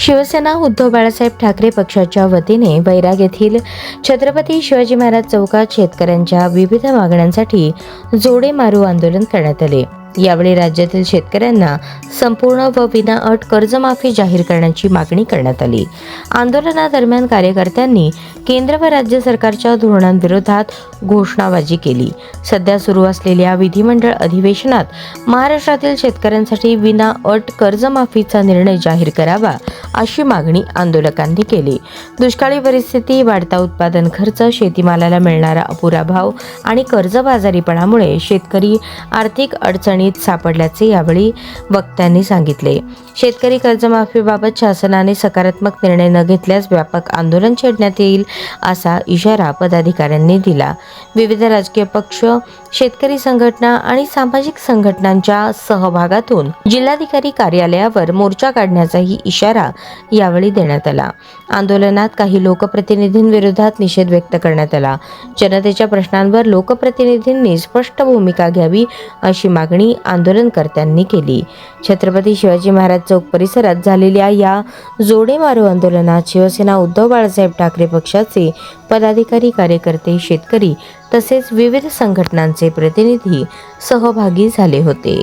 शिवसेना उद्धव बाळासाहेब ठाकरे पक्षाच्या वतीने वैराग येथील छत्रपती शिवाजी महाराज चौकात शेतकऱ्यांच्या विविध मागण्यांसाठी जोडे मारू आंदोलन करण्यात आले। यावेळी राज्यातील शेतकऱ्यांना संपूर्ण व विनाअट कर्जमाफी जाहीर करण्याची मागणी करण्यात आली। आंदोलनादरम्यान कार्यकर्त्यांनी केंद्र व राज्य सरकारच्या धोरणांविरोधात घोषणाबाजी केली। सध्या सुरू असलेल्या विधिमंडळ अधिवेशनात महाराष्ट्रातील शेतकऱ्यांसाठी विनाअट कर्जमाफीचा निर्णय जाहीर करावा अशी मागणी आंदोलकांनी केली। दुष्काळी परिस्थिती, वाढता उत्पादन खर्च, शेतीमालाला मिळणारा अपुरा भाव आणि कर्जबाजारीपणामुळे शेतकरी आर्थिक अडचणीत सापडल्याचे यावेळी वक्त्यांनी सांगितले। शेतकरी कर्जमाफीबाबत शासनाने सकारात्मक निर्णय न घेतल्यास व्यापक आंदोलन छेडण्यात येईल असा इशारा पदाधिकाऱ्यांनी दिला। विविध राजकीय पक्ष, शेतकरी संघटना आणि सामाजिक संघटनांच्या सहभागातून जिल्हाधिकारी कार्यालयावर मोर्चा काढण्याचाही इशारा यावेळी देण्यात आला। आंदोलनात काही लोकप्रतिनिधींविरोधात निषेध व्यक्त करण्यात आला। जनतेच्या प्रश्नांवर लोकप्रतिनिधींनी स्पष्ट भूमिका घ्यावी अशी मागणी आंदोलनकर्त्यांनी केली। छत्रपती शिवाजी महाराज चौक परिसरात झालेल्या या जोडे मारू आंदोलनात शिवसेना उद्धव बाळासाहेब ठाकरे पक्षाचे पदाधिकारी, कार्यकर्ते, शेतकरी तसेच विविध संघटनांचे प्रतिनिधी सहभागी झाले होते।